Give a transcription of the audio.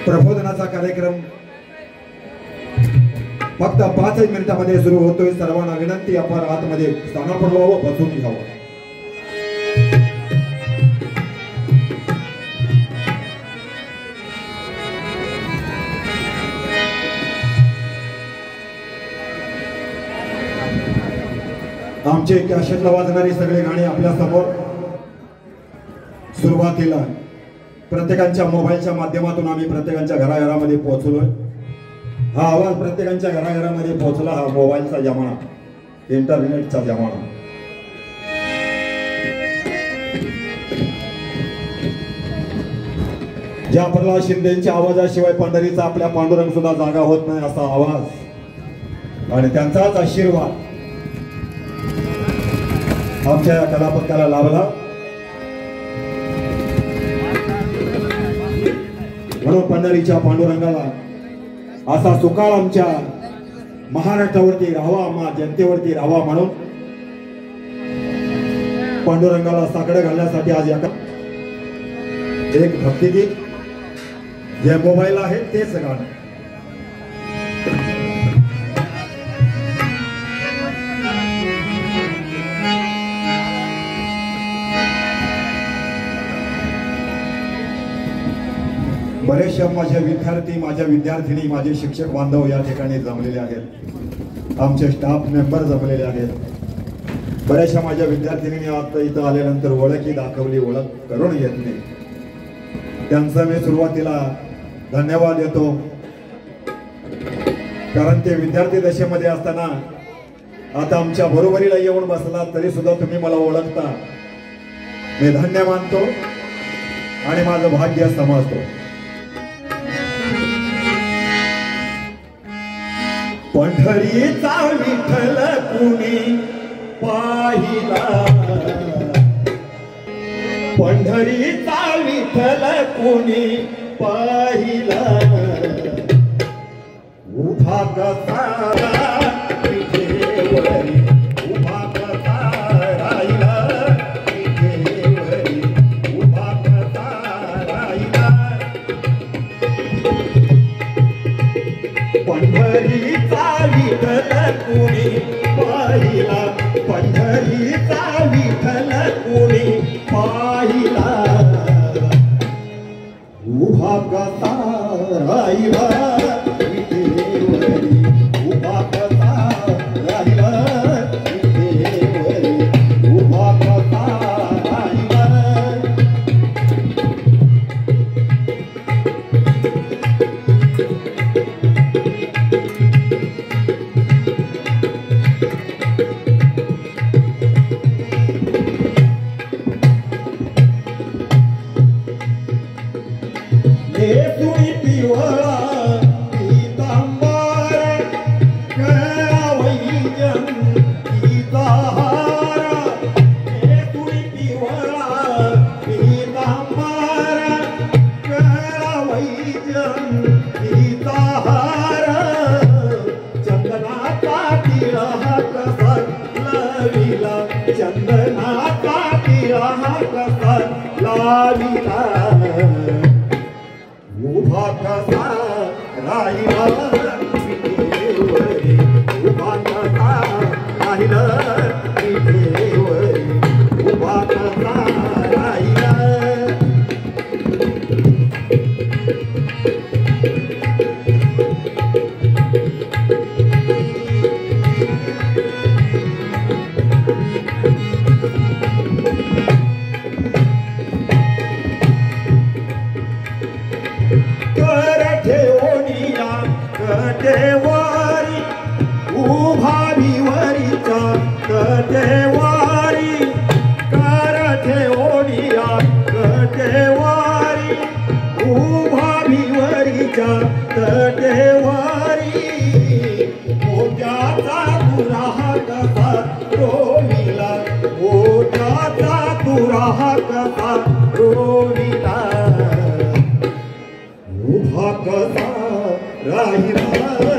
प्रबोधनाचा कार्यक्रम फक्त 5 मिनिटांमध्ये सुरू होतोय। सर्वांना विनंती, आपण आतमध्ये स्थानापन्न व्हावं, बसून घ्यावं। आमचे कॅसेटला वाजणारी सगळे गाणी आपल्या समोर सुरुवातीला प्रत्येकाच्या मोबाईलच्या माध्यमातून आम्ही प्रत्येकाच्या घराघरामध्ये पोहोचलोय। हा आवाज प्रत्येकाच्या घराघरामध्ये पोहोचला। हा मोबाईलचा जमाना, इंटरनेटचा जमाना। ज्या प्रल्हाद शिंदेच्या आवाजाशिवाय पंढरीचा आपल्या पांडुरंग सुद्धा जागा होत नाही असा आवाज आणि त्यांचाच आशीर्वाद आमच्या कलापथकाला लाभला। म्हणून पंढरीच्या पांडुरंगाला असा सुकाळ आमच्या महाराष्ट्रावरती राहावा, आम्हा जनतेवरती राहावा म्हणून पांडुरंगाला साकडं घालण्यासाठी आज एक भक्तिगीत जे मोबाईल आहे तेच गाणं। बरेचसे माझे विद्यार्थी, माझ्या विद्यार्थिनी, माझे शिक्षक बांधव या ठिकाणी जमलेले आहेत। आमचे स्टाफ मेंबर जमलेले आहेत। बऱ्याचशा माझ्या विद्यार्थिनींनी आता इथं आल्यानंतर ओळखही दाखवली, ओळख करून घेतली। त्यांचा मी सुरुवातीला धन्यवाद देतो, कारण ते विद्यार्थी दशेमध्ये असताना आता आमच्या बरोबरीला येऊन बसला तरी सुद्धा तुम्ही मला ओळखता, मी धन्य मानतो आणि माझं भाग्य समजतो। पंढरीचा विठ्ठल कुणी पाहिला, पंढरीचा विठ्ठल कुणी पाहिला, उभा कसा विठेवरी, उभा कसा राहिला विठेवरी, उभा कसा राहिला। पंढरीचा विठ्ठल कुणी पाहिला, पंढरीचा विठ्ठल कुणी पाहिला, उभा कसा राहिला विठेवरी, उभा कसा राहिला विठेवरी, उभा कसा राहिला। चंदनाचा तिरा कसा लाविला, उभा कसा राहिला विठेवरी, उभा कसा राहिला विठेवरी, उभा कसा राहिला। कटेवारी उभा भिवरीचा कटेवारी, करठे ओढिया कटेवारी, उभा भिवरीचा कटेवारी, मोत्याचा तुरा कसा रोविला, मोत्याचा तुरा कसा रोविला, उभा कसा राहिला